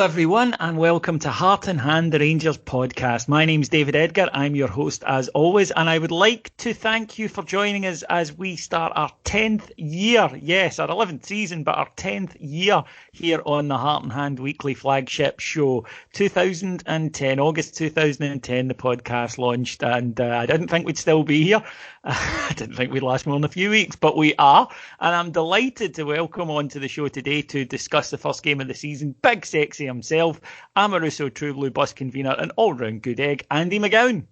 everyone, and welcome to Heart and Hand, the Rangers podcast. My name's David Edgar. I'm your host as always, and I would like to thank you for joining us as we start our 10th year. Yes, our 11th season, but our 10th year here on the Heart and Hand weekly flagship show. 2010, August 2010, the podcast launched, and I didn't think we'd still be here. I didn't think we'd last more than a few weeks, but we are, and I'm delighted to welcome onto the show today to discuss the first game of the season, Big Sexy himself, Amoruso True Blue bus convener and all-round good egg, Andy McGowan.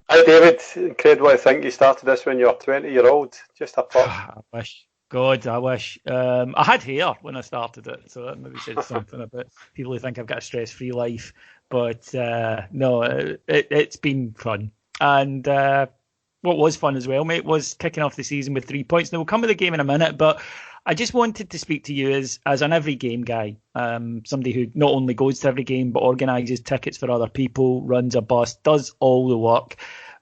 Hi David, incredible to think you started this when you were 20-year-old, just a pup. I wish. God, I wish. I had hair when I started it, so that maybe said something about people who think I've got a stress-free life, but no, it's been fun. And what was fun as well, mate, was kicking off the season with 3 points. Now, we'll come to the game in a minute, but I just wanted to speak to you as an every game guy, somebody who not only goes to every game, but organises tickets for other people, runs a bus, does all the work.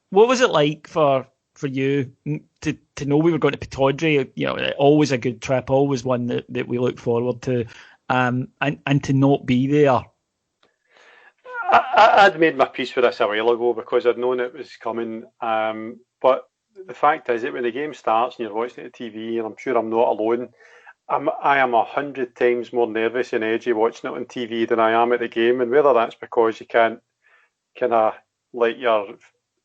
What was it like for you to know we were going to Pittodrie? You know, always a good trip, always one that we look forward to, and to not be there. I'd made my peace with this a while ago because I'd known it was coming. But the fact is that when the game starts and you're watching it on TV, and I'm sure I'm not alone, I am 100 times more nervous and edgy watching it on TV than I am at the game. And whether that's because you can't kind of let your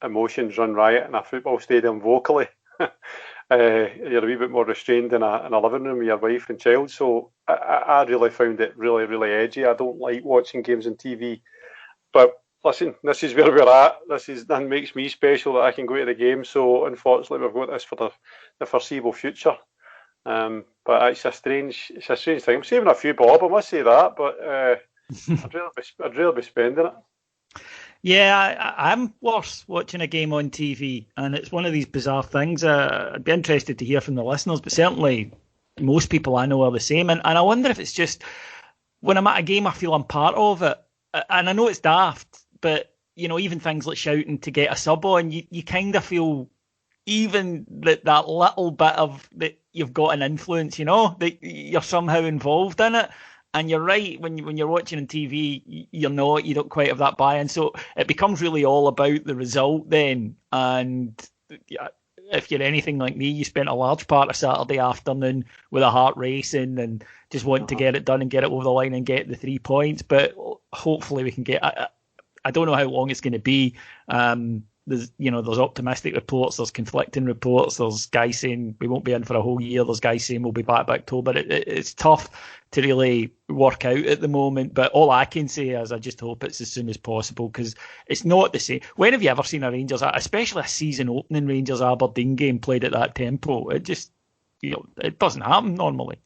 emotions run riot in a football stadium vocally, you're a wee bit more restrained in a living room with your wife and child. So I really found it really, really edgy. I don't like watching games on TV. But listen, this is where we're at. That makes me special that I can go to the game. So unfortunately, we've got this for the foreseeable future. But it's a strange thing. I'm saving a few bob, I must say that. But I'd really be spending it. Yeah, I'm worse watching a game on TV, and it's one of these bizarre things. I'd be interested to hear from the listeners, but certainly most people I know are the same. And I wonder if it's just when I'm at a game, I feel I'm part of it. And I know it's daft, but, you know, even things like shouting to get a sub on, you kind of feel even that little bit of that you've got an influence, you know, that you're somehow involved in it. And you're right, when you're watching on TV, you don't quite have that buy-in. So it becomes really all about the result then. And if you're anything like me, you spent a large part of Saturday afternoon with a heart racing and just wanting to get it done and get it over the line and get the 3 points. But hopefully we can get. I don't know how long it's going to be. There's optimistic reports, there's conflicting reports, there's guys saying we won't be in for a whole year, there's guys saying we'll be back by October. It's tough to really work out at the moment, but all I can say is I just hope it's as soon as possible, because it's not the same. When have you ever seen a Rangers, especially a season opening Rangers Aberdeen game played at that tempo? It just, it doesn't happen normally.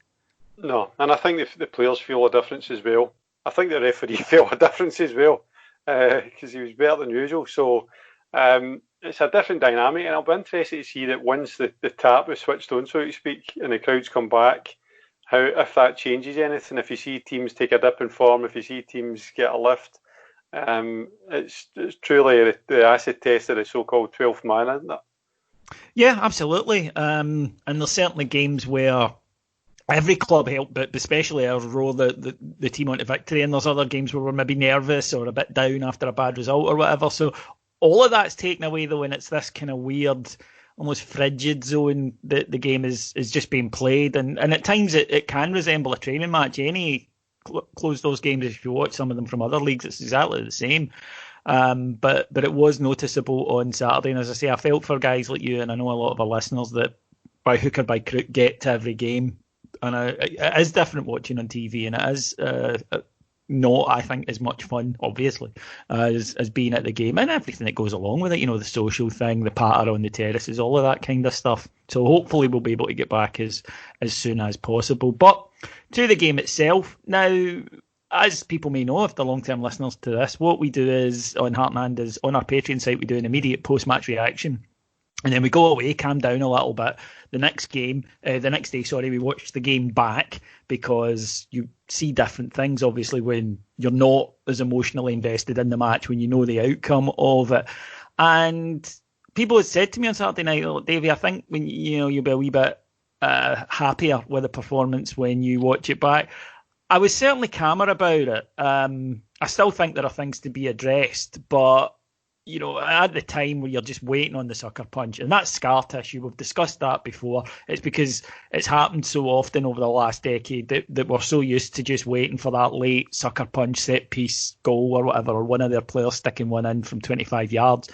No, and I think the players feel a difference as well. I think the referee felt a difference as well, because he was better than usual. So it's a different dynamic, and I'll be interested to see that once the tap is switched on, so to speak, and the crowds come back, if that changes anything. If you see teams take a dip in form, if you see teams get a lift, it's truly the acid test of the so-called 12th man, isn't it? Yeah, absolutely. And there's certainly games where every club helped, but especially ours roll the team onto victory, and there's other games where we're maybe nervous or a bit down after a bad result or whatever. So all of that's taken away, though, and it's this kind of weird, almost frigid zone that the game is just being played. And at times it can resemble a training match. Any close those games, if you watch some of them from other leagues, it's exactly the same. But it was noticeable on Saturday. And as I say, I felt for guys like you, and I know a lot of our listeners, that by hook or by crook get to every game. And it is different watching on TV, and it is not, I think, as much fun, obviously, as being at the game and everything that goes along with it. The social thing, the patter on the terraces, all of that kind of stuff. So hopefully we'll be able to get back as soon as possible. But to the game itself, now, as people may know, if they're long-term listeners to this, what we do is on Heart and Hand is on our Patreon site, we do an immediate post-match reaction. And then we go away, calm down a little bit. The next day, we watch the game back, because you see different things, obviously, when you're not as emotionally invested in the match, when you know the outcome of it. And people had said to me on Saturday night, "Oh, Davey, I think when you'll be a wee bit happier with the performance when you watch it back." I was certainly calmer about it. I still think there are things to be addressed, but at the time where you're just waiting on the sucker punch, and that's scar tissue. We've discussed that before. It's because it's happened so often over the last decade that we're so used to just waiting for that late sucker punch, set piece goal or whatever, or one of their players sticking one in from 25 yards,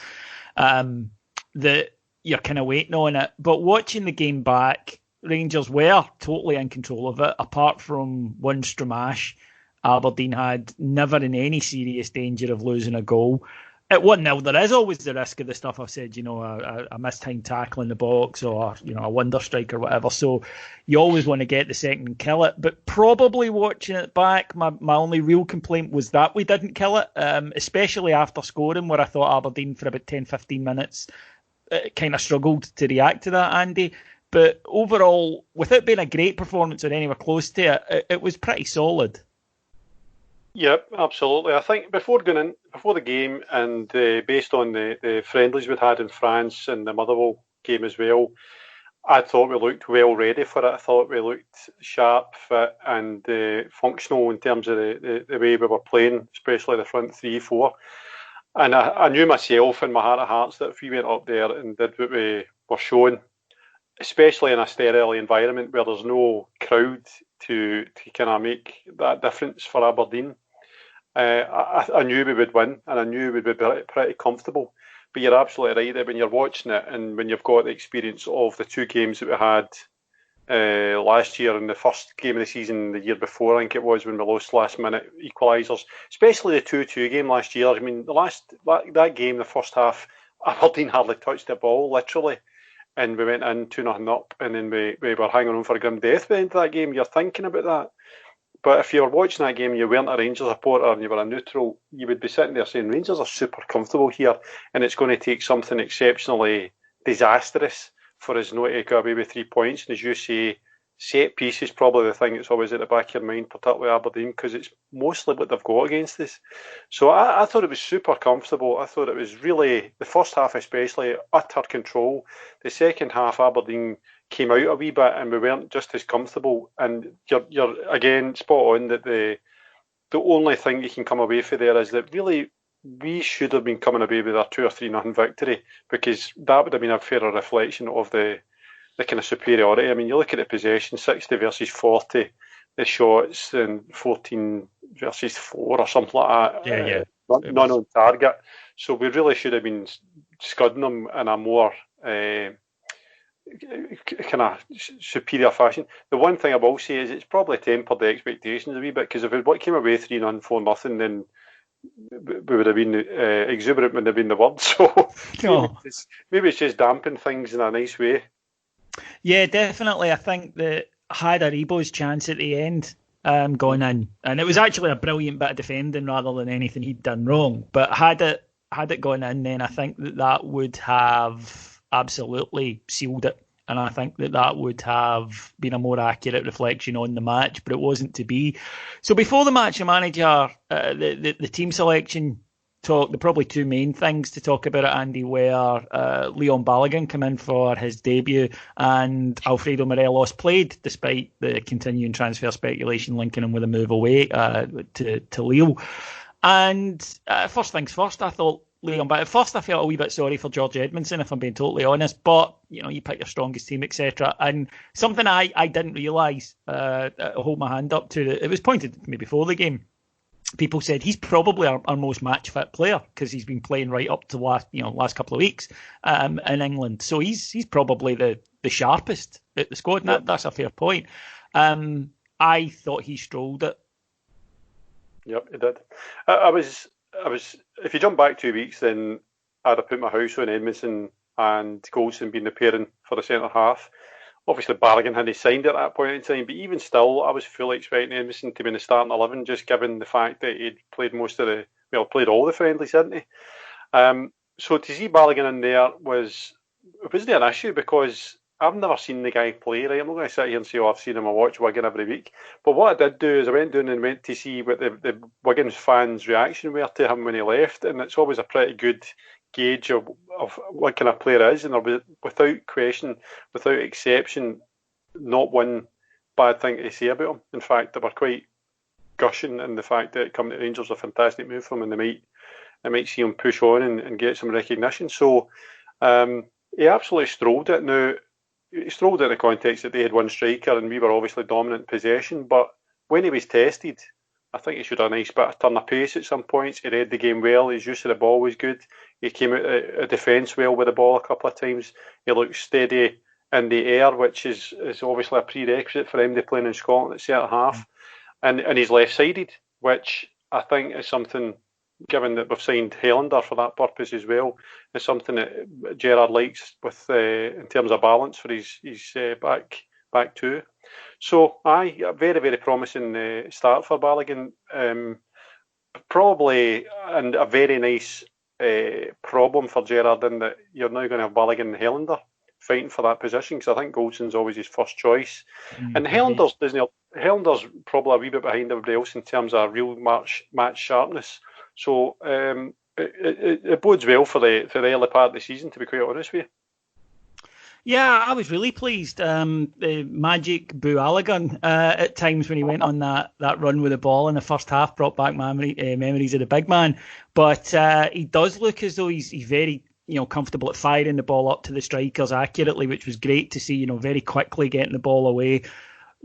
that you're kind of waiting on it. But watching the game back, Rangers were totally in control of it. Apart from one Stramash, Aberdeen had never in any serious danger of losing a goal. At 1-0, there is always the risk of the stuff I've said, a mistimed tackle in the box or, a wonder strike or whatever. So you always want to get the second and kill it. But probably watching it back, my only real complaint was that we didn't kill it, especially after scoring, where I thought Aberdeen for about 10-15 minutes kind of struggled to react to that, Andy. But overall, without being a great performance or anywhere close to it, it was pretty solid. Yep, absolutely. I think before the game and based on the friendlies we'd had in France and the Motherwell game as well, I thought we looked well ready for it. I thought we looked sharp, fit and functional in terms of the way we were playing, especially the front 3-4. And I knew myself in my heart of hearts that if we went up there and did what we were showing, especially in a sterile environment where there's no crowd to kind of make that difference for Aberdeen, I knew we would win, and I knew we'd be pretty comfortable. But you're absolutely right that when you're watching it and when you've got the experience of the two games that we had last year and the first game of the season the year before, I think it was, when we lost last-minute equalisers, especially the 2-2 game last year. I mean, that game, the first half, Aberdeen hardly touched the ball, literally. And we went in 2-0 up, and then we were hanging on for a grim death by the end of that game. You're thinking about that. But if you were watching that game and you weren't a Rangers supporter and you were a neutral, you would be sitting there saying, Rangers are super comfortable here, and it's going to take something exceptionally disastrous for us not to go away with 3 points. And as you say, set piece is probably the thing that's always at the back of your mind, particularly Aberdeen, because it's mostly what they've got against us. So I thought it was super comfortable. I thought it was really, the first half especially, utter control. The second half, Aberdeen came out a wee bit and we weren't just as comfortable. And you're again spot on that the only thing you can come away from there is that really we should have been coming away with a 2 or 3-0 victory, because that would have been a fairer reflection of the kind of superiority. I mean, you look at the possession, 60 versus 40, the shots, and 14 versus 4 or something like that. Yeah. None on target. So we really should have been scudding them in a more kind of superior fashion. The one thing I will say is it's probably tempered the expectations a wee bit, because if it came away 3-0, 4-0, then we would have been exuberant, would have been the word. So maybe it's just dampened things in a nice way. Yeah, definitely. I think that had Aribo's chance at the end gone in, and it was actually a brilliant bit of defending rather than anything he'd done wrong, but had it gone in, then I think that would have absolutely sealed it, and I think that would have been a more accurate reflection on the match, but it wasn't to be. So before the match, the manager, the team selection talk, the probably two main things to talk about it, Andy, were Leon Balogun come in for his debut and Alfredo Morelos played, despite the continuing transfer speculation linking him with a move away to Lille. And first things first, I thought Leon, but at first I felt a wee bit sorry for George Edmondson, if I'm being totally honest, but you pick your strongest team, etc. And something I didn't realise, hold my hand up to, it was pointed to me before the game. People said he's probably our most match fit player because he's been playing right up to last couple of weeks in England. So he's probably the sharpest at the squad. And that's a fair point. I thought he strolled it. Yep, he did. I was. If you jump back 2 weeks, then I'd have put my house on Edmondson and Goldson being the pairing for the centre half. Obviously, Balogun hadn't signed at that point in time, but even still, I was fully expecting Edmondson to be in the starting 11, just given the fact that he'd played played all the friendlies, hadn't he? So to see Balogun in there wasn't an issue, because I've never seen the guy play, right? I'm not going to sit here and say, I've seen him, I watch Wigan every week. But what I did do is I went down and went to see what the Wigan fans' reaction were to him when he left, and it's always a pretty good gauge of what kind of player is, and there was, without question, without exception, not one bad thing to say about him. In fact, they were quite gushing in the fact that coming to Rangers is a fantastic move for him, and they might see him push on and get some recognition. So he absolutely strolled it. Now, he strolled it in the context that they had one striker and we were obviously dominant in possession, but when he was tested, I think he showed a nice bit of turn of pace at some points. He read the game well. His use of the ball was good. He came out of defence well with the ball a couple of times. He looked steady in the air, which is obviously a prerequisite for him to play in Scotland at centre half. And he's left-sided, which I think is something, given that we've signed Helander for that purpose as well, is something that Gerrard likes with in terms of balance for his back two. So, a very, very promising start for Balogun. Probably, and a very nice problem for Gerrard in that you're now going to have Balogun and Helander fighting for that position, because I think Goldson's always his first choice. And Helander's probably a wee bit behind everybody else in terms of real match sharpness. So it bodes well for the early part of the season, to be quite honest with you. Yeah, I was really pleased. The magic Balogun at times when he went on that run with the ball in the first half brought back memories of the big man. But he does look as though he's very comfortable at firing the ball up to the strikers accurately, which was great to see. Very quickly getting the ball away.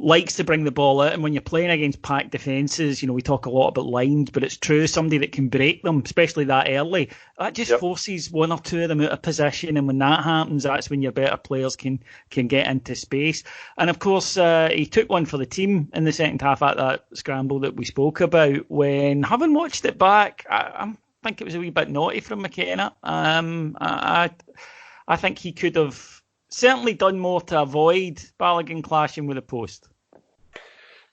Likes to bring the ball out, and when you're playing against packed defences, we talk a lot about lines, but it's true, somebody that can break them, especially that early, that just forces one or two of them out of position, and when that happens, that's when your better players can get into space. And of course, he took one for the team in the second half at that scramble that we spoke about, when, having watched it back, I think it was a wee bit naughty from McKenna. I think he could have certainly done more to avoid Balogun clashing with the post.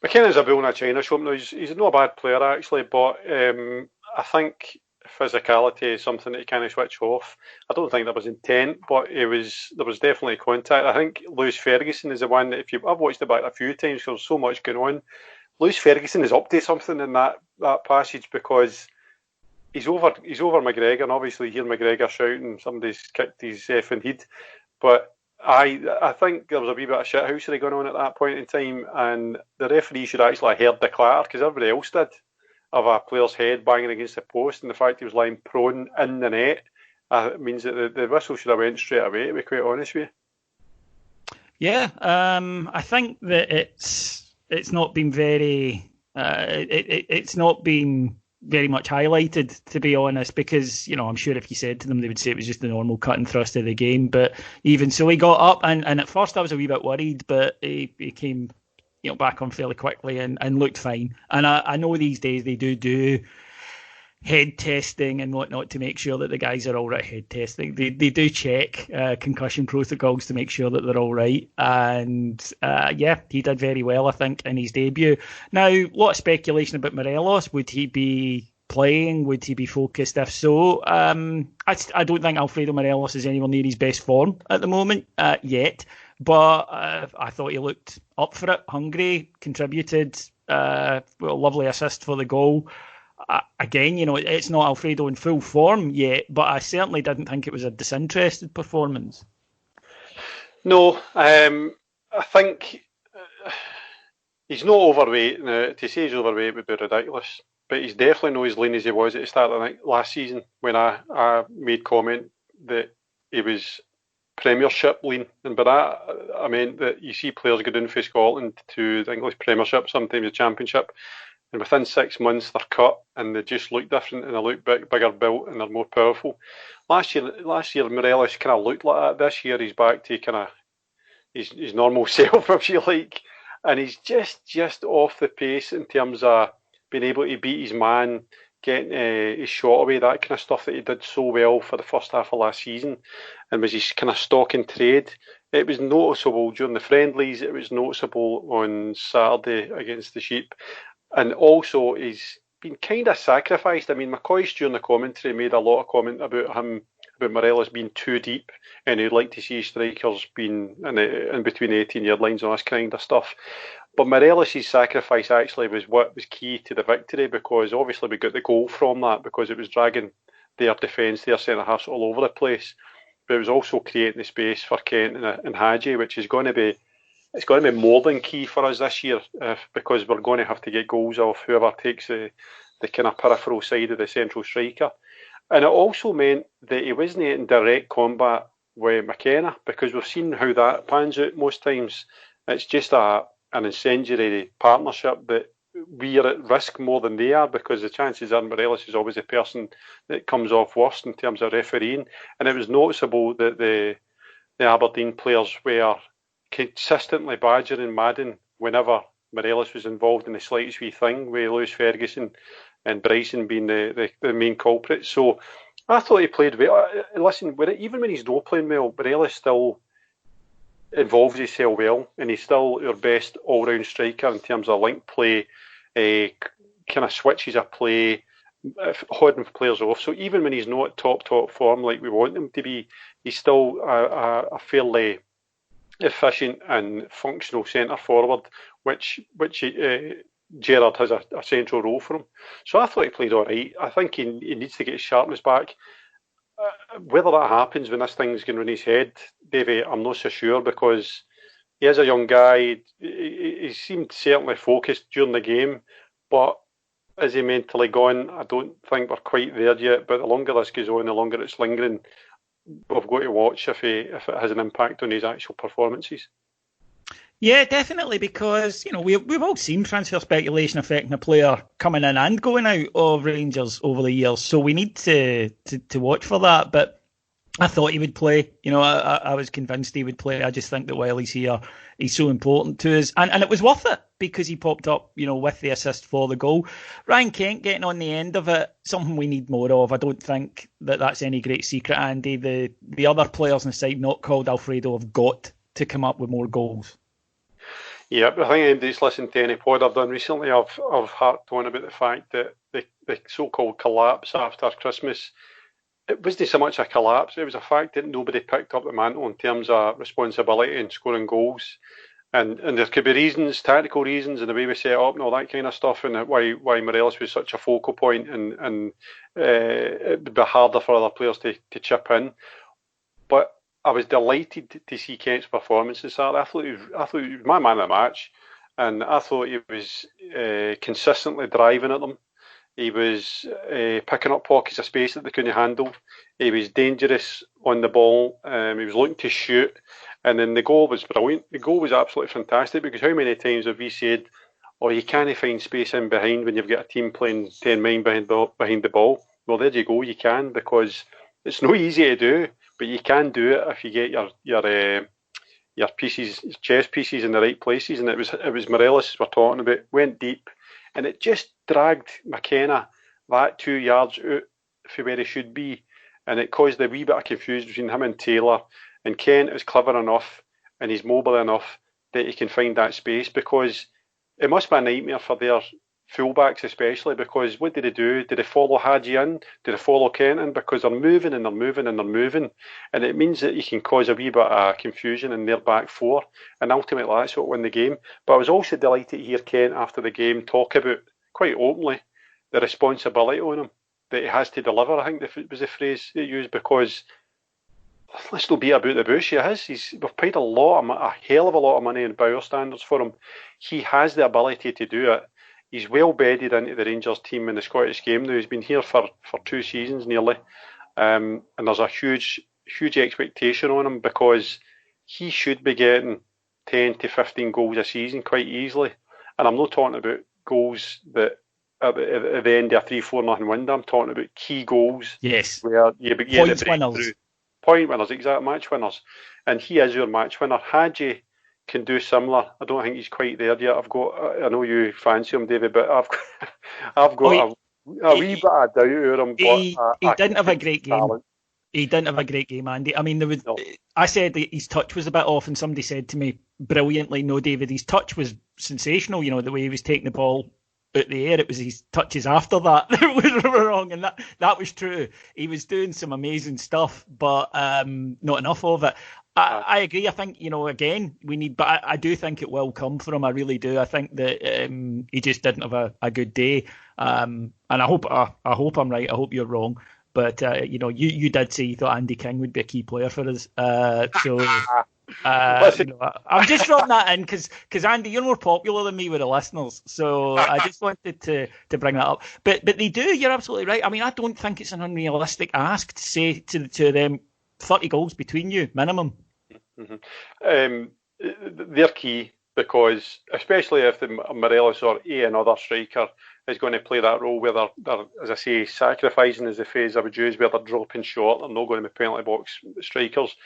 McKenna's a bull in a china shop. He's not a bad player actually, but I think physicality is something that you can't switch off. I don't think there was intent, but there was definitely contact. I think Lewis Ferguson is the one that I've watched it back a few times because there's so much going on. Lewis Ferguson is up to something in that passage, because he's over McGregor, and obviously hear McGregor shouting somebody's kicked his effing head, but I think there was a wee bit of shithousery going on at that point in time, and the referee should actually have heard the clatter, because everybody else did, of a player's head banging against the post, and the fact he was lying prone in the net means that the whistle should have went straight away, to be quite honest with you. Yeah, I think that it's not been very it's not been very much highlighted, to be honest, because I'm sure if you said to them, they would say it was just the normal cut and thrust of the game. But even so, he got up, and at first I was a wee bit worried, but he came back on fairly quickly and looked fine. And I know these days they do head testing and whatnot to make sure that the guys are all right. Head testing, they do check concussion protocols to make sure that they're all right. And he did very well, I think, in his debut. Now, a lot of speculation about Morelos. Would he be playing? Would he be focused? If so, I don't think Alfredo Morelos is anywhere near his best form at the moment yet. But I thought he looked up for it, hungry, contributed, lovely assist for the goal. Again, it's not Alfredo in full form yet, but I certainly didn't think it was a disinterested performance. No, I think he's not overweight. Now, to say he's overweight would be ridiculous, but he's definitely not as lean as he was at the start of last season, when I made comment that he was Premiership lean, and by that I meant that you see players go down for Scotland to the English Premiership, sometimes the Championship, and within 6 months they're cut and they just look different and they look bigger built and they're more powerful. Last year Morelos kind of looked like that. This year he's back to kind of his normal self, if you like, and he's just off the pace in terms of being able to beat his man, getting his shot away, that kind of stuff that he did so well for the first half of last season, and was his kind of stock in trade. It was noticeable during the friendlies, it was noticeable on Saturday against the Sheep, and also he's been kind of sacrificed. I mean, McCoy during the commentary made a lot of comment about Morelos being too deep, and he'd like to see strikers being in between the 18-yard lines and all this kind of stuff. But Morelos' sacrifice actually was what was key to the victory, because obviously we got the goal from that, because it was dragging their defence, their centre-halves all over the place. But it was also creating the space for Kent and Hadji, which is going to be it's going to be more than key for us this year because we're going to have to get goals off whoever takes the kind of peripheral side of the central striker. And it also meant that he wasn't in direct combat with McKenna, because we've seen how that pans out most times. It's just an incendiary partnership that we are at risk more than they are, because the chances are Morelos is always the person that comes off worst in terms of refereeing. And it was noticeable that the Aberdeen players were consistently badgering Madden whenever Morelos was involved in the slightest wee thing, with Lewis Ferguson and Bryson being the main culprits. So I thought he played well. Listen, even when he's not playing well, Morelos still involves himself well, and he's still our best all-round striker in terms of link play, kind of switches of play, holding players off. So even when he's not top form like we want him to be, he's still a fairly efficient and functional centre forward, which Gerrard has a central role for him. So I thought he played all right. I think he needs to get his sharpness back. Whether that happens when this thing's going in his head, Davey, I'm not so sure, because he is a young guy. He seemed certainly focused during the game, but is he mentally gone? I don't think we're quite there yet. But the longer this goes on, the longer it's lingering, we've got to watch if it has an impact on his actual performances. Yeah, definitely, because we've all seen transfer speculation affecting a player coming in and going out of Rangers over the years, so we need to watch for that. But I thought he would play. I was convinced he would play. I just think that while he's here, he's so important to us, and it was worth it because he popped up, with the assist for the goal. Ryan Kent getting on the end of it, something we need more of. I don't think that's any great secret, Andy. The other players on the side not called Alfredo have got to come up with more goals. Yeah, I think anybody's listened to any pod I've done recently, I've harped on about the fact that the so-called collapse after Christmas, it wasn't so much a collapse, it was a fact that nobody picked up the mantle in terms of responsibility and scoring goals. And there could be reasons, tactical reasons, and the way we set up and all that kind of stuff, and why Morelos was such a focal point, and it would be harder for other players to chip in. But I was delighted to see Kent's performance this Saturday. I thought he was my man of the match, and I thought he was consistently driving at them. He was picking up pockets of space that they couldn't handle. He was dangerous on the ball. He was looking to shoot, and then the goal was brilliant. The goal was absolutely fantastic, because how many times have we said, "Oh, you can't find space in behind when you've got a team playing 10 men behind the ball"? Well, there you go. You can, because it's not easy to do. But you can do it if you get your pieces, your chess pieces in the right places. And it was Morelos we're talking about, went deep, and it just dragged McKenna that 2 yards out from where he should be, and it caused a wee bit of confusion between him and Taylor. And Kent is clever enough and he's mobile enough that he can find that space, because it must be a nightmare for their fullbacks especially, because what did they do? Did they follow Hadji in? Did they follow Kent in? Because they're moving and they're moving and they're moving, and it means that you can cause a wee bit of confusion in their back four, and ultimately that's what won the game. But I was also delighted to hear Kent after the game talk about, quite openly, the responsibility on him that he has to deliver. I think that was the phrase he used, because let's not beat about the bush. We've paid a hell of a lot of money in Bauer standards for him. He has the ability to do it. He's well bedded into the Rangers team in the Scottish game now. He's been here for 2 seasons nearly, and there's a huge expectation on him, because he should be getting 10 to 15 goals a season quite easily. And I'm not talking about goals that at the end of a 3-4-0 win. I'm talking about key goals. Yes. Where you begin Points winners. Point winners, exact match winners. And he is your match winner. Hadji can do similar. I don't think he's quite there yet. I know you fancy him, David, but I've got a wee bit of doubt over him. He didn't have a great game. He didn't have a great game, Andy. I mean, I said that his touch was a bit off, and somebody said to me brilliantly, "No, David, his touch was sensational. The way he was taking the ball out the air, it was his touches after that that were wrong," and that was true. He was doing some amazing stuff, but not enough of it. I agree. I think, again, we need, but I do think it will come for him. I really do. I think that he just didn't have a good day. And I hope I'm right. I hope you're wrong. But, you did say you thought Andy King would be a key player for us. So I'm just throwing that in because Andy, you're more popular than me with the listeners, so I just wanted to bring that up. But they do. You're absolutely right. I mean, I don't think it's an unrealistic ask to say to them 30 goals between you minimum. Mm-hmm. They're key because, especially if the Morelos or another striker is going to play that role where they're, as I say, sacrificing is the phrase I would use, where they're dropping short, they're not going to be penalty box strikers.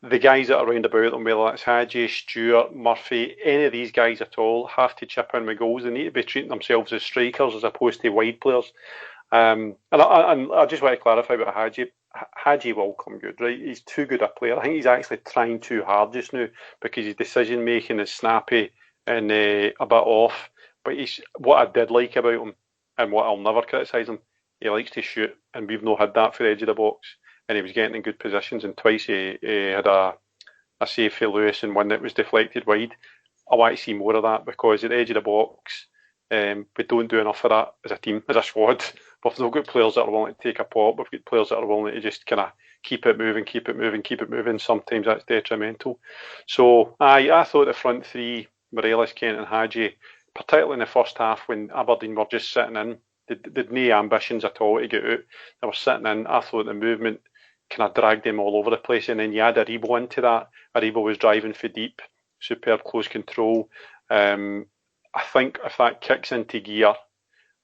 The guys that are round about them, whether that's Hadji, Stewart, Murphy, any of these guys at all, have to chip in with goals. They need to be treating themselves as strikers as opposed to wide players. And I just want to clarify about Hadji. Hadji will come good, right? He's too good a player. I think he's actually trying too hard just now because his decision making is snappy and a bit off. But what I did like about him, and what I'll never criticise him, he likes to shoot, and we've not had that for the edge of the box. And he was getting in good positions, and twice he had a save for Lewis and one that was deflected wide. I want to see more of that because at the edge of the box, we don't do enough of that as a team, as a squad. We've not got players that are willing to take a pop. We've got players that are willing to just kind of keep it moving. Sometimes that's detrimental. So I thought the front three, Morelos, Kent and Hadji, particularly in the first half when Aberdeen were just sitting in, they'd no ambitions at all to get out. They were sitting in. I thought the movement kind of dragged them all over the place. And then you add Aribo into that. Aribo was driving for deep, superb close control. I think if that kicks into gear,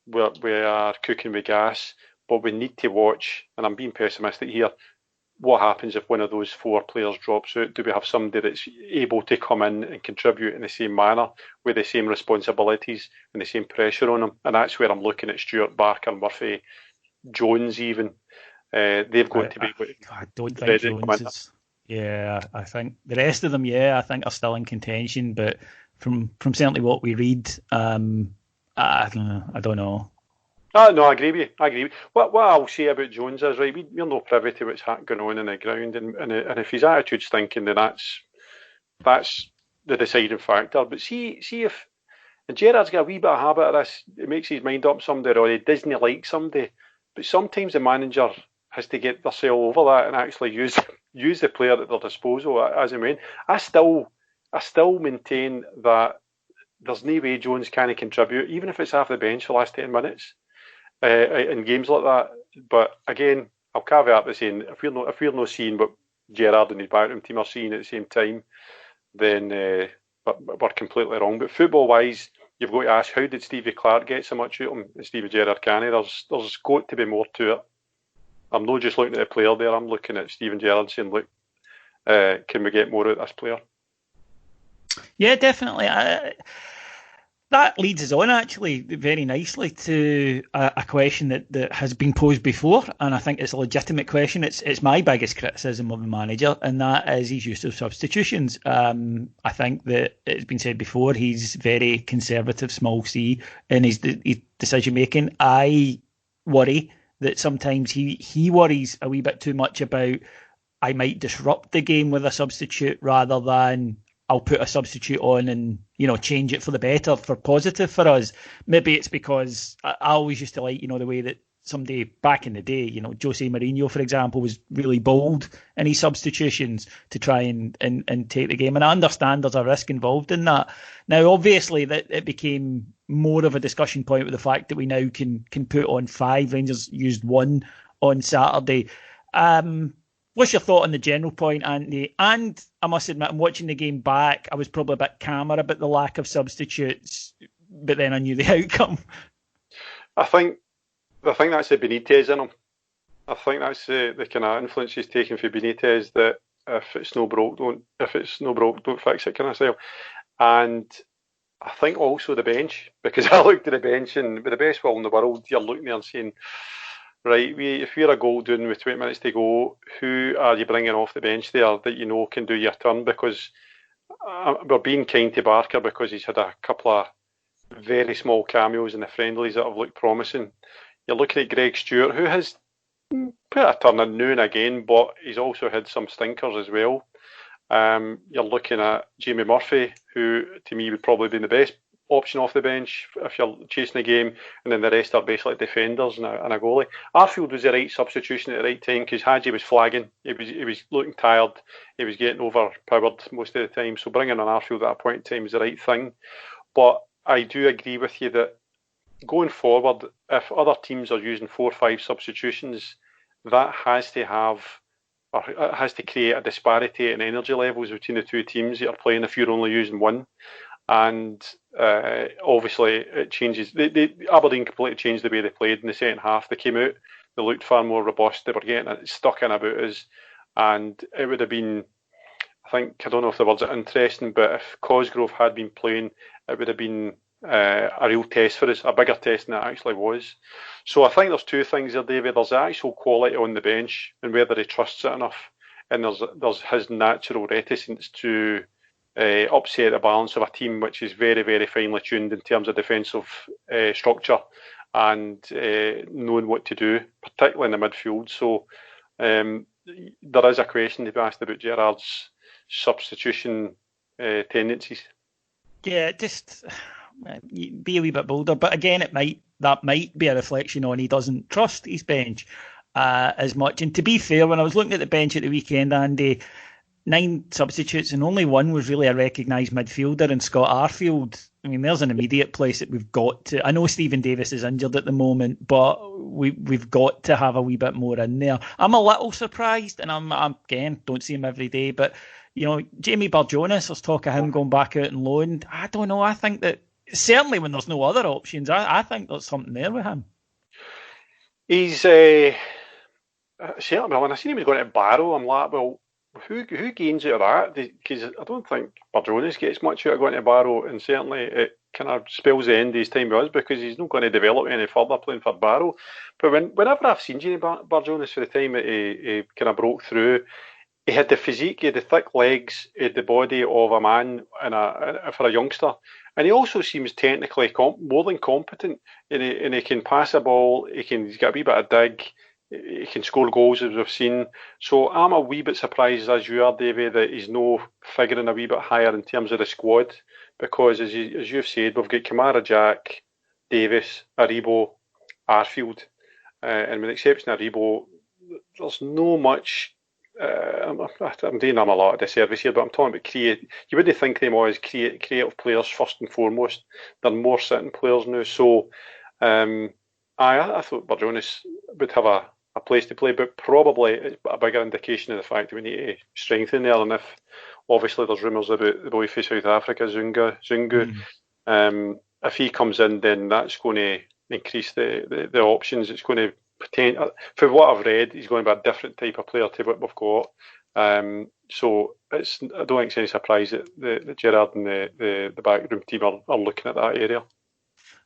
we are cooking with gas, but we need to watch, and I'm being pessimistic here, what happens if one of those four players drops out? Do we have somebody that's able to come in and contribute in the same manner with the same responsibilities and the same pressure on them? And that's where I'm looking at Stewart, Barker, Murphy, Jones even. They've got to be. I don't think Jones is. Yeah, I think the rest of them, I think are still in contention, but from certainly what we read, I don't know. No, I agree with you. What I'll say about Jones is, right, we're not privy to what's going on in the ground, and if his attitude's thinking, then that's the deciding factor. But see if, and Gerrard's got a wee bit of habit of this, he makes his mind up somebody or he doesn't like somebody, but sometimes the manager has to get themselves over that and actually use the player at their disposal as a main. I still maintain that there's no way Jones can't contribute, even if it's half the bench for the last 10 minutes in games like that. But again, I'll caveat by saying if we're not seeing what Gerrard and his backroom team are seeing at the same time, then we're completely wrong. But football-wise, you've got to ask, how did Stevie Clark get so much out of him and Stevie Gerrard canny? There's got to be more to it. I'm not just looking at the player there, I'm looking at Steven Gerrard saying, look, can we get more out of this player? Yeah, definitely. That leads us on actually very nicely to a question that has been posed before, and I think it's a legitimate question. It's my biggest criticism of the manager, and that is his use of substitutions. I think that it's been said before, he's very conservative, small c, in his decision making. I worry that sometimes he worries a wee bit too much about, I might disrupt the game with a substitute rather than I'll put a substitute on and, change it for the better, for positive for us. Maybe it's because I always used to like, the way that somebody back in the day, Jose Mourinho, for example, was really bold in his substitutions to try and take the game. And I understand there's a risk involved in that. Now, obviously, that it became more of a discussion point with the fact that we now can put on 5. Rangers used 1 on Saturday. What's your thought on the general point, Anthony? And I must admit, I'm watching the game back, I was probably a bit calmer about the lack of substitutes, but then I knew the outcome. I think that's the Benitez in him. I think that's the kind of influence he's taken for Benitez, that if it's no broke, don't fix it kind of style. And I think also the bench, because I looked at the bench and with the best will in the world, you're looking there and saying, right, if we're a goal down with 20 minutes to go, who are you bringing off the bench there that can do your turn? Because we're being kind to Barker because he's had a couple of very small cameos in the friendlies that have looked promising. You're looking at Greg Stewart, who has put a turn in now and again, but he's also had some stinkers as well. You're looking at Jamie Murphy, who to me would probably be the best option off the bench if you're chasing a game, and then the rest are basically defenders and a goalie. Arfield was the right substitution at the right time because Hadji was flagging. He was looking tired. He was getting overpowered most of the time. So bringing on Arfield at that point in time was the right thing. But I do agree with you that going forward, if other teams are using 4 or 5 substitutions, that has to create a disparity in energy levels between the two teams that are playing if you're only using one. And obviously it changes. Aberdeen completely changed the way they played in the second half. They came out, they looked far more robust. They were getting it stuck in about us, and it would have been, I don't know if the words are interesting, but if Cosgrove had been playing, it would have been a real test for us, a bigger test than it actually was. So I think there's two things there, David. There's the actual quality on the bench and whether he trusts it enough, and there's his natural reticence to upset the balance of a team which is very, very finely tuned in terms of defensive structure and knowing what to do, particularly in the midfield. So there is a question to be asked about Gerrard's substitution tendencies. Yeah, just be a wee bit bolder. But again, that might be a reflection on he doesn't trust his bench as much. And to be fair, when I was looking at the bench at the weekend, Andy, 9 substitutes and only one was really a recognised midfielder in Scott Arfield. I mean, there's an immediate place that we've got to. I know Stephen Davis is injured at the moment, but we've got to have a wee bit more in there. I'm a little surprised, and I'm again, don't see him every day, but you know, Jamie Barjonas, there's talk of him going back out and loan. I don't know. I think that certainly when there's no other options, I think there's something there with him. He's certainly, when I seen him going to Barrow, I'm like, well, who gains out of that? Because I don't think Barjonas gets much out of going to Barrow, and certainly it kind of spells the end of his time with us because he's not going to develop any further playing for Barrow. But whenever I've seen Jamie Barjonas for the time that he kind of broke through, he had the physique, he had the thick legs, he had the body of a man for a youngster. And he also seems technically more than competent. And he can pass a ball, he's got a wee bit of dig, he can score goals as we've seen. So I'm a wee bit surprised, as you are, Davey, that he's no figuring a wee bit higher in terms of the squad. Because as you've said, we've got Kamara, Jack, Davis, Aribo, Arfield. And with the exception of Aribo, there's no much... I'm doing them a lot of disservice here, but I'm talking about create. You wouldn't think them all as creative players first and foremost. They're more sitting players now. So I thought Barjonas would have a place to play, but probably it's a bigger indication of the fact that we need to strengthen there. And if obviously there's rumours about the boy from South Africa, Zungu. If he comes in, then that's going to increase the options. It's going to for what I've read, he's going to be a different type of player to what we've got. So I don't think it's any surprise that Gerrard and the backroom team are looking at that area.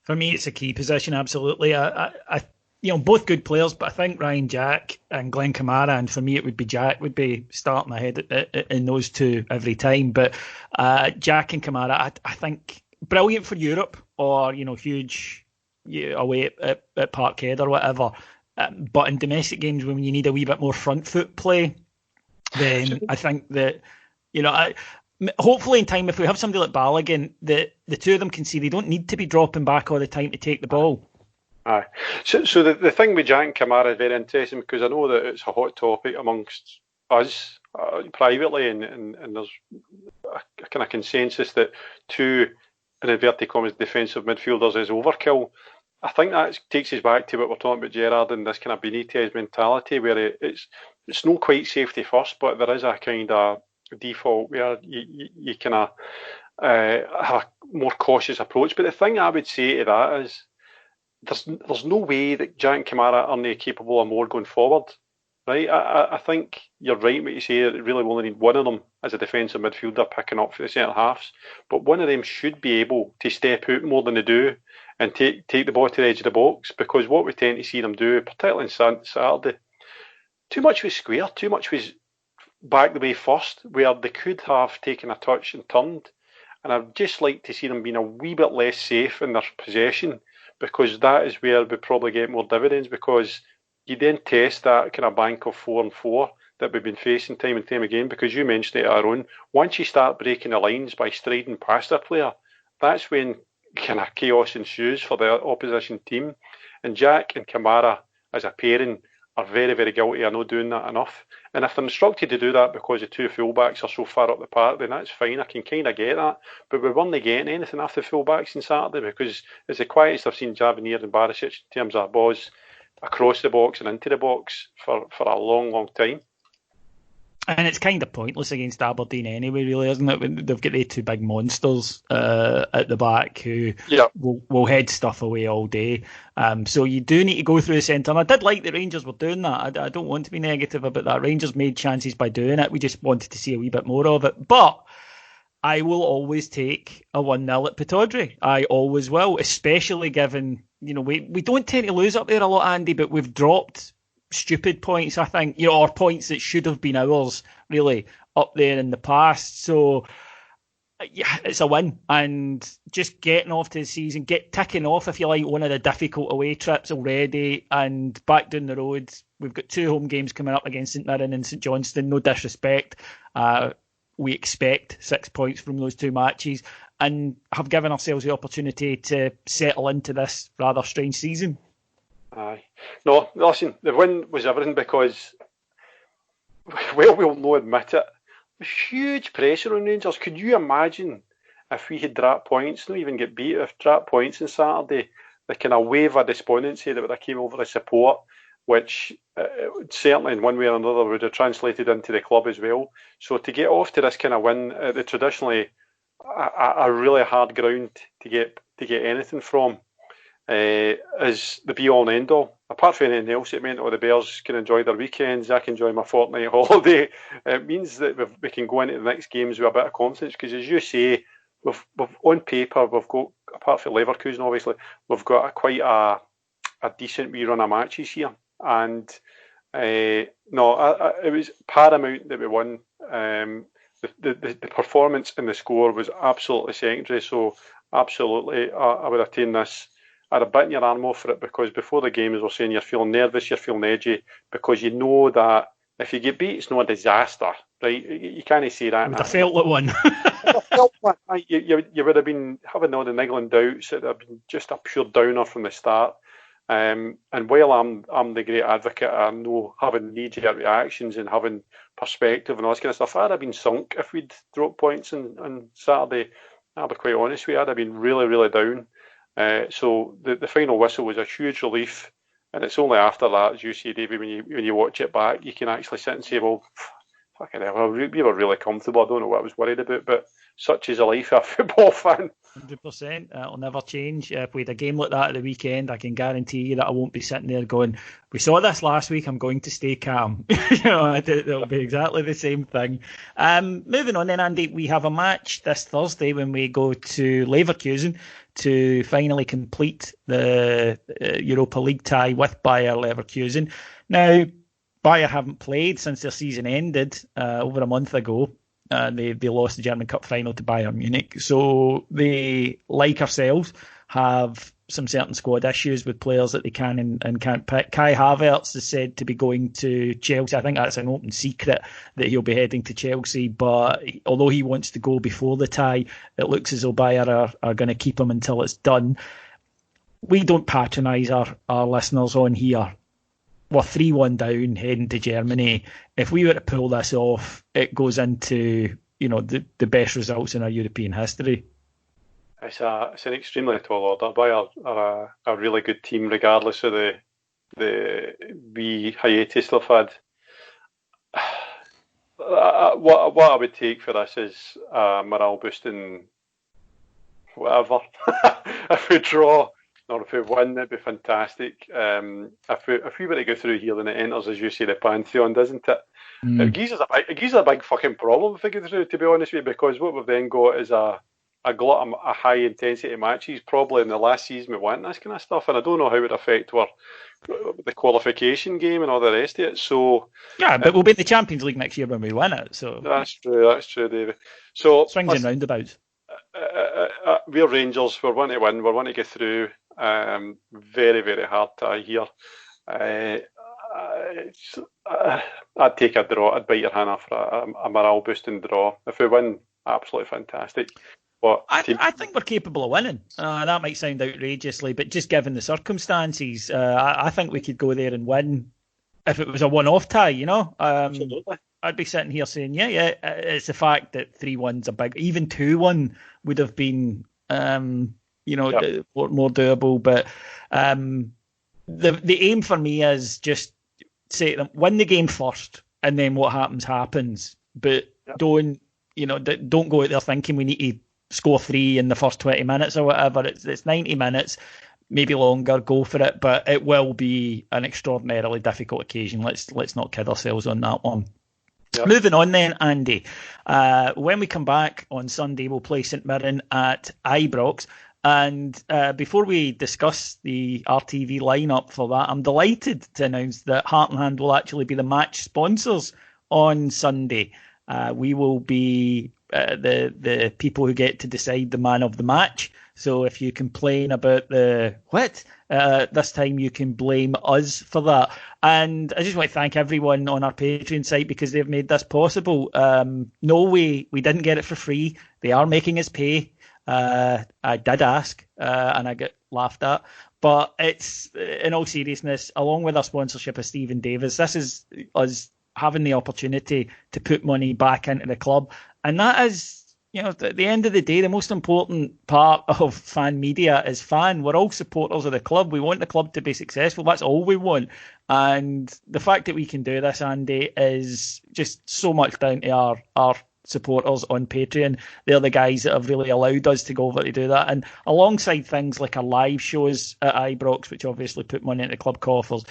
For me, it's a key position, absolutely. I both good players, but I think Ryan Jack and Glenn Kamara, and for me, it would be Jack would be starting ahead in those two every time. But Jack and Kamara, I think brilliant for Europe or huge away at Parkhead or whatever. But in domestic games, when you need a wee bit more front foot play, then I think that, hopefully in time, if we have somebody like Balogun, the two of them can see they don't need to be dropping back all the time to take the ball. Aye. So the thing with Jack and Kamara is very interesting because I know that it's a hot topic amongst us privately, and there's a kind of consensus that two, in inverted commas, defensive midfielders is overkill. I think that takes us back to what we're talking about Gerrard and this kind of Benitez mentality where it's not quite safety first, but there is a kind of default where you kind of have a more cautious approach. But the thing I would say to that is there's no way that Jack and Kamara are not capable of more going forward. Right? I think you're right when you say that really we only need one of them as a defensive midfielder picking up for the centre halves, but one of them should be able to step out more than they do and take the ball to the edge of the box, because what we tend to see them do, particularly on Saturday, too much was square, too much was back the way first, where they could have taken a touch and turned. And I'd just like to see them being a wee bit less safe in their possession, because that is where we probably get more dividends, because you then test that kind of bank of 4-4 that we've been facing time and time again, because you mentioned it, Aaron, once you start breaking the lines by striding past a player, that's when kind of chaos ensues for the opposition team. And Jack and Kamara as a pairing are very, very guilty of not doing that enough. And if they're instructed to do that because the two fullbacks are so far up the park, then that's fine. I can kind of get that. But we weren't getting anything after fullbacks on Saturday because it's the quietest I've seen Javanir and Barisic in terms of balls across the box and into the box for a long, long time. And it's kind of pointless against Aberdeen anyway, really, isn't it? They've got the two big monsters at the back who will head stuff away all day. So you do need to go through the centre. And I did like the Rangers were doing that. I don't want to be negative about that. Rangers made chances by doing it. We just wanted to see a wee bit more of it. But I will always take a 1-0 at Pittodrie. I always will, especially given, we don't tend to lose up there a lot, Andy, but we've dropped stupid points, I think, or points that should have been ours, really, up there in the past. So, yeah, it's a win. And just getting off to the season, ticking off, if you like, one of the difficult away trips already, and back down the road. We've got 2 home games coming up against St Mirren and St Johnstone. No disrespect. We expect 6 points from those 2 matches and have given ourselves the opportunity to settle into this rather strange season. Aye. No, listen, the win was everything because, well, we'll not admit it, there's huge pressure on Rangers. Could you imagine if we had dropped points, not even get beat, if dropped points on Saturday, the kind of wave of despondency that would have came over the support, which certainly in one way or another would have translated into the club as well. So to get off to this kind of win, the traditionally a really hard ground to get anything from, is the be all and end all. Apart from anything else, it meant all the Bears can enjoy their weekends. I can enjoy my fortnight holiday. It means that we can go into the next games with a bit of confidence because, as you say, we've on paper we've got, apart from Leverkusen, obviously, we've got quite a decent wee run of matches here. And it was paramount that we won. The performance and the score was absolutely secondary. So absolutely, I would have taken this. I'd have bitten your arm off for it because before the games we're saying you're feeling nervous, you're feeling edgy because you know that if you get beat, it's not a disaster, right? You can't say that. I would have felt it one. You would have been having all the niggling doubts. It would have been just a pure downer from the start. And while I'm the great advocate, I know having knee-jerk reactions and having perspective and all this kind of stuff, I'd have been sunk if we'd dropped points on Saturday. I'll be quite honest with you, I'd have been really, really down. So the final whistle was a huge relief, and it's only after that, as you say, David, when you watch it back, you can actually sit and say, well, fucking hell, we were really comfortable. I don't know what I was worried about, but such is a life of a football fan. 100%. It'll never change. If we had a game like that at the weekend, I can guarantee you that I won't be sitting there going, we saw this last week, I'm going to stay calm. It'll be exactly the same thing. Moving on then, Andy, we have a match this Thursday when we go to Leverkusen to finally complete the Europa League tie with Bayer Leverkusen. Now, Bayer haven't played since their season ended over a month ago. They lost the German Cup final to Bayern Munich. So they, like ourselves, have some certain squad issues with players that they can and can't pick. Kai Havertz is said to be going to Chelsea. I think that's an open secret that he'll be heading to Chelsea. But although he wants to go before the tie, it looks as though Bayer are going to keep him until it's done. We don't patronise our listeners on here. We're 3-1 down heading to Germany. If we were to pull this off, it goes into the best results in our European history. It's an extremely tall order. Bayer are a really good team, regardless of the wee hiatus they've had. What I would take for this is morale boosting, whatever. If we draw or if we win, it'd be fantastic. If we were to go through here, then it enters, as you say, the pantheon, doesn't it? It gives us a big fucking problem if we get through, to be honest with you, because what we've then got is a glut of high intensity matches, probably in the last season we went, this kind of stuff, and I don't know how it would affect the qualification game and all the rest of it. So yeah, but we'll be in the Champions League next year when we win it. So that's true, David. So swings and roundabouts. We're Rangers. We're wanting to win. We're wanting to get through. Very, very hard tie here. I'd take a draw. I'd bite your hand off for a morale boosting draw. If we win, absolutely fantastic. But I think we're capable of winning. That might sound outrageously, but just given the circumstances, I think we could go there and win if it was a one-off tie, absolutely. I'd be sitting here saying, yeah, it's the fact that 3-1's a big, even 2-1 would have been, more doable. But the aim for me is just say to them, win the game first, and then what happens. But don't go out there thinking we need to score 3 in the first 20 minutes or whatever. It's 90 minutes. Maybe longer, go for it, but it will be an extraordinarily difficult occasion. Let's not kid ourselves on that one. Yep. Moving on then, Andy. When we come back on Sunday, we'll play St Mirren at Ibrox. And before we discuss the RTV lineup for that, I'm delighted to announce that Heart and Hand will actually be the match sponsors on Sunday. We will be the people who get to decide the man of the match. So if you complain about this time you can blame us for that. And I just want to thank everyone on our Patreon site because they've made this possible. No, we didn't get it for free. They are making us pay. I did ask, and I got laughed at. But it's, in all seriousness, along with our sponsorship of Stephen Davis, this is us having the opportunity to put money back into the club. And that is, at the end of the day, the most important part of fan media is fan. We're all supporters of the club. We want the club to be successful. That's all we want. And the fact that we can do this, Andy, is just so much down to our supporters on Patreon. They're the guys that have really allowed us to go over to do that. And alongside things like our live shows at Ibrox, which obviously put money into club coffers,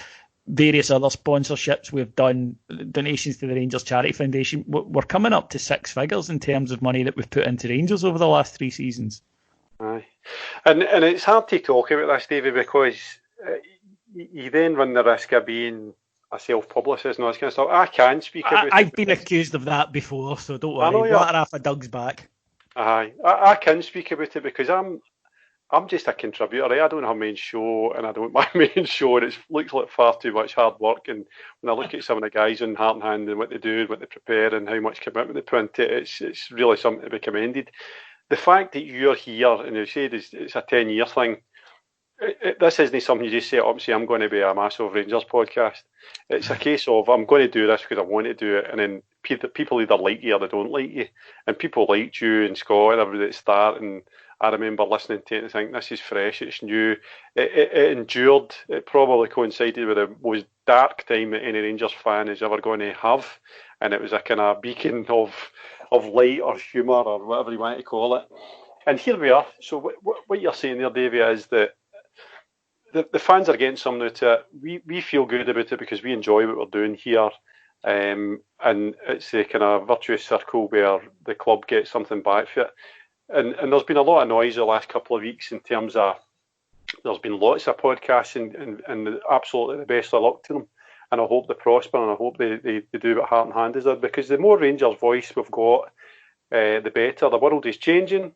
various other sponsorships we've done, donations to the Rangers Charity Foundation, we're coming up to 6 figures in terms of money that we've put into Rangers over the last 3 seasons. Aye. And it's hard to talk about this, David, because you then run the risk of being a self-publicist and all this kind of stuff. I can speak about it. I've been accused of that before, so don't worry. Water off a Doug's back. Aye. I can speak about it because I'm just a contributor. I don't have my own show, and I don't my main show, and it looks like far too much hard work. And when I look at some of the guys on Heart and Hand and what they do, and what they prepare, and how much commitment they put into it, it's really something to be commended. The fact that you're here, and you said it's a 10-year thing, this isn't something you just set up and say, I'm going to be a massive Rangers podcast. It's a case of, I'm going to do this because I want to do it, and then people either like you or they don't like you. And people liked you and Scott and everybody at the start, and I remember listening to it and thinking, this is fresh, it's new. It endured. It probably coincided with the most dark time that any Rangers fan is ever going to have. And it was a kind of beacon of light or humour or whatever you want to call it. And here we are. So what you're saying there, Davey, is that the fans are getting something out of it. We feel good about it because we enjoy what we're doing here. And it's a kind of virtuous circle where the club gets something back for it. And there's been a lot of noise the last couple of weeks in terms of there's been lots of podcasts and absolutely the best of luck to them. And I hope they prosper and I hope they do what Heart and Hand is there, because the more Rangers voice we've got, the better. The world is changing.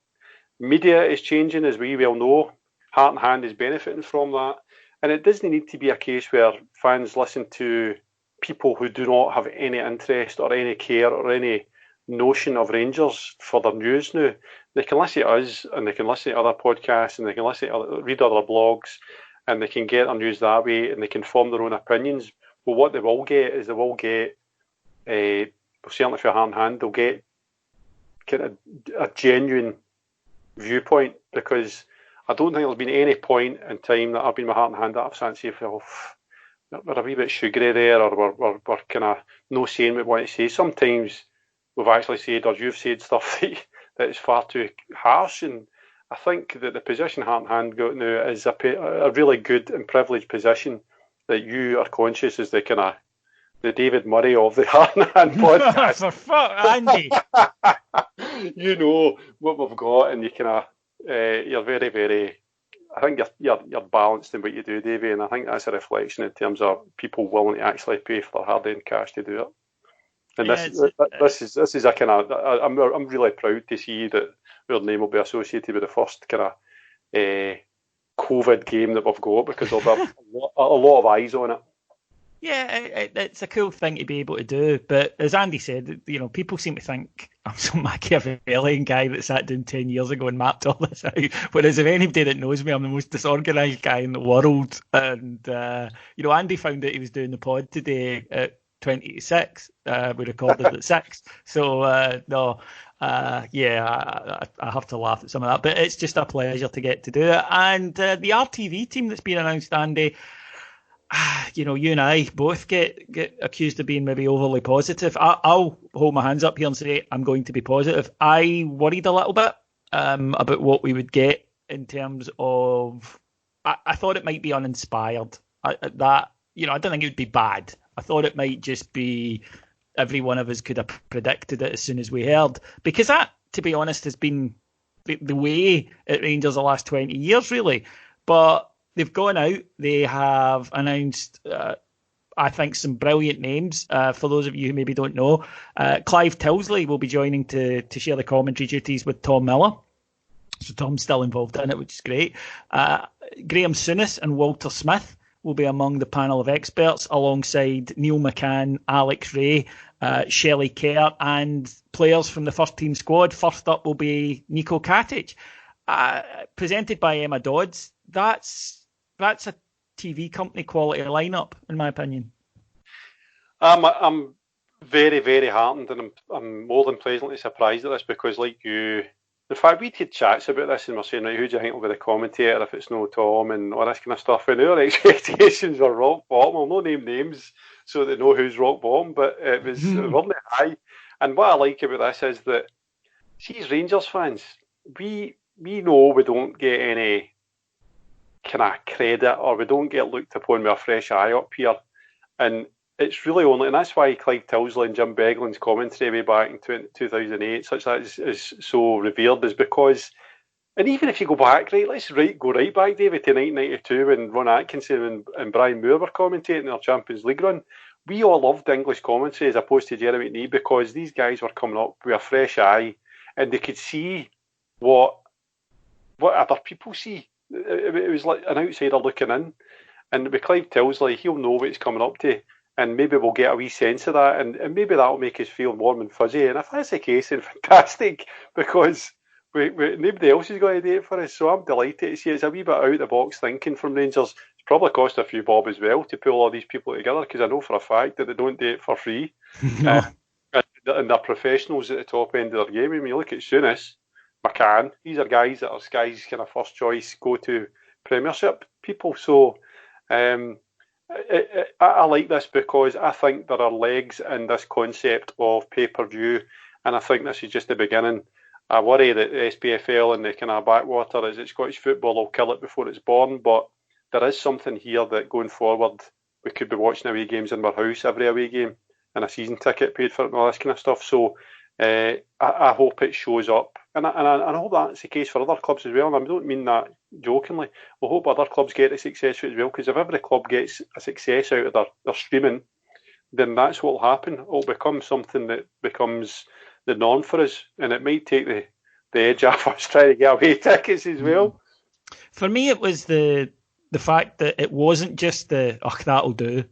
Media is changing, as we well know. Heart and Hand is benefiting from that. And it doesn't need to be a case where fans listen to people who do not have any interest or any care or any notion of Rangers for their news now. They can listen to us and they can listen to other podcasts and they can read other blogs and they can get their news that way and they can form their own opinions. But what they will get is certainly for Heart and Hand, they'll get kind of a genuine viewpoint, because I don't think there's been any point in time that I've been with Heart and Hand that I've sat and said, well, we're a wee bit sugary there, or we're kind of no saying what we want to say. Sometimes we've actually said, or you've said stuff that is far too harsh, and I think that the position Heart and Hand got now is a really good and privileged position, that you are conscious as the kind of the David Murray of the Heart and Hand podcast. For fuck, Andy. You know what we've got, and you kind of you're very, very. I think you're balanced in what you do, Davey, and I think that's a reflection in terms of people willing to actually pay for their hard-earned cash to do it. And this is a kind of. I'm really proud to see that our name will be associated with the first kind of COVID game that we've got, because there'll be a lot of eyes on it. Yeah, it's a cool thing to be able to do. But as Andy said, people seem to think I'm some Machiavellian guy that sat down 10 years ago and mapped all this out. Whereas if anybody that knows me, I'm the most disorganised guy in the world. And, Andy found out he was doing the pod today at 20 to 6. We recorded at 6. So, no, I have to laugh at some of that. But it's just a pleasure to get to do it. And the RTV team that's been announced, Andy, you and I both get accused of being maybe overly positive. I'll hold my hands up here and say I'm going to be positive. I worried a little bit about what we would get in terms of. I thought it might be uninspired. I don't think it would be bad. I thought it might just be every one of us could have predicted it as soon as we heard, because that, to be honest, has been the way at Rangers the last 20 years, really. But they've gone out. They have announced, I think, some brilliant names. For those of you who maybe don't know, Clive Tilsley will be joining to share the commentary duties with Tom Miller. So Tom's still involved in it, which is great. Graham Souness and Walter Smith will be among the panel of experts, alongside Neil McCann, Alex Ray, Shelley Kerr, and players from the first team squad. First up will be Nico Katic, presented by Emma Dodds. That's a TV company quality lineup, in my opinion. I'm very, very heartened, and I'm more than pleasantly surprised at this, because, like you, in fact, we had chats about this and we're saying, right, who do you think will be the commentator if it's no Tom and all this kind of stuff, and our expectations were rock bottom. I'll not name names so they know who's rock bottom, but it was really high. And what I like about this is that, see, as Rangers fans, we know we don't get any kind of credit, or we don't get looked upon with a fresh eye up here, and it's really only, and that's why Clive Tilsley and Jim Beglin's commentary way back in 2008 such that is so revered, is because, and even if you go back, right, let's go right back, David, to 1992 when Ron Atkinson and Brian Moore were commentating their Champions League run. We all loved English commentary as opposed to Jeremy McNee, because these guys were coming up with a fresh eye and they could see what other people see. It was like an outsider looking in, and with Clive Tilsley, he'll know what he's coming up to, and maybe we'll get a wee sense of that, and maybe that'll make us feel warm and fuzzy. And if that's the case, then fantastic, because nobody else is going to do it for us. So I'm delighted to see it's a wee bit out of the box thinking from Rangers. It's probably cost a few bob as well to pull all these people together, because I know for a fact that they don't do it for free. No. And they're professionals at the top end of their game. I mean, you look at Souness, McCann, these are guys that are Sky's kind of first choice go-to Premiership people. So I like this, because I think there are legs in this concept of pay-per-view, and I think this is just the beginning. I worry that the SPFL and the kind of backwater is that Scottish football will kill it before it's born, but there is something here that going forward we could be watching away games in our house, every away game, and a season ticket paid for it and all this kind of stuff. So I hope it shows up, and I hope that's the case for other clubs as well. And I don't mean that jokingly. I hope other clubs get a success out as well, because if every club gets a success out of their streaming, then that's what will happen. It'll become something that becomes the norm for us, and it might take the edge off us trying to get away tickets as well. For me, it was the fact that it wasn't just that'll do.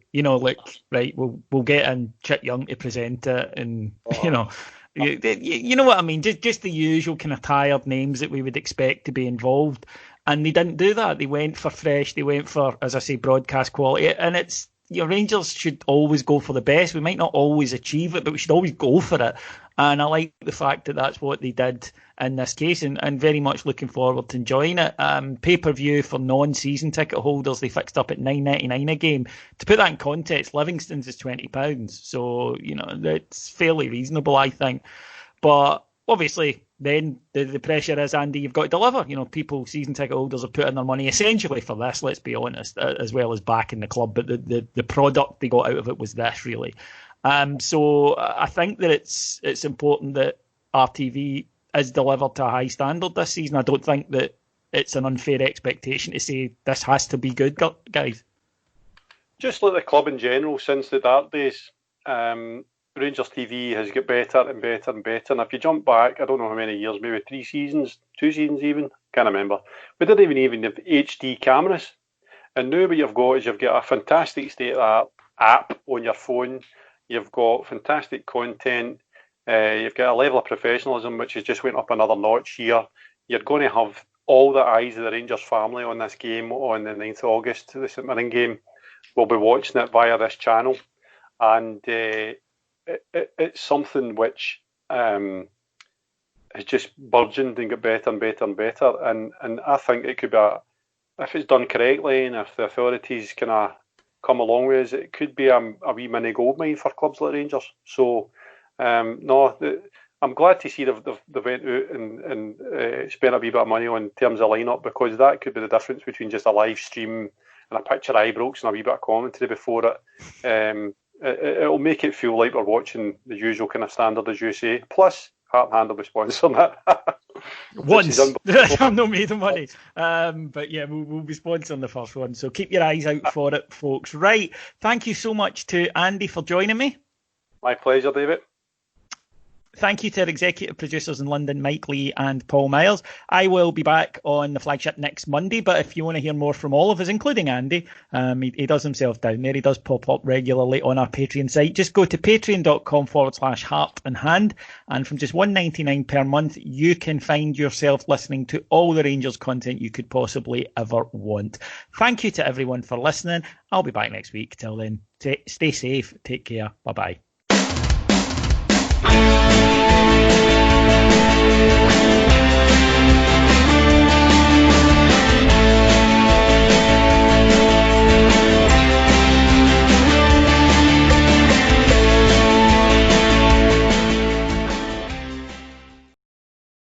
Right, we'll get in Chip Young to present it, and you know what I mean. Just the usual kind of tired names that we would expect to be involved, and they didn't do that. They went for fresh. They went for, as I say, broadcast quality, and it's. Rangers should always go for the best. We might not always achieve it, but we should always go for it. And I like the fact that that's what they did in this case, and very much looking forward to enjoying it. Pay-per-view for non-season ticket holders, they fixed up at $9.99 a game. To put that in context, Livingston's is £20. So, that's fairly reasonable, I think. But obviously, then the pressure is, Andy, you've got to deliver. People, season ticket holders, are putting their money essentially for this, let's be honest, as well as backing the club. But the product they got out of it was this, really. So I think that it's important that RTV is delivered to a high standard this season. I don't think that it's an unfair expectation to say this has to be good, guys. Just like the club in general, since the dark days, Rangers TV has got better and better and better. And if you jump back, I don't know how many years, maybe 3 seasons, 2 seasons even, can't remember. We didn't even have HD cameras. And now what you've got is you've got a fantastic state of the art app on your phone. You've got fantastic content. You've got a level of professionalism which has just went up another notch here. You're going to have all the eyes of the Rangers family on this game on the 9th of August, the St Mirren game. We'll be watching it via this channel. And it's something which has just burgeoned and got better and better and better. And I think it could be, if it's done correctly and if the authorities kind of come along with us, it could be a wee mini goldmine for clubs like Rangers. So, I'm glad to see they've went out and spent a wee bit of money on terms of lineup, because that could be the difference between just a live stream and a picture of Ibrox and a wee bit of commentary before it. It'll make it feel like we're watching the usual kind of standard, as you say. Plus, Heart and Hand will be sponsoring it. Once. I'm not made of money. But yeah, we'll be sponsoring the first one. So keep your eyes out for it, folks. Right. Thank you so much to Andy for joining me. My pleasure, David. Thank you to our executive producers in London, Mike Lee and Paul Miles. I will be back on the flagship next Monday, but if you want to hear more from all of us, including Andy, he does himself down there. He does pop up regularly on our Patreon site. Just go to patreon.com/heart and hand, and from just $1.99 per month, you can find yourself listening to all the Rangers content you could possibly ever want. Thank you to everyone for listening. I'll be back next week. Till then, stay safe. Take care. Bye-bye.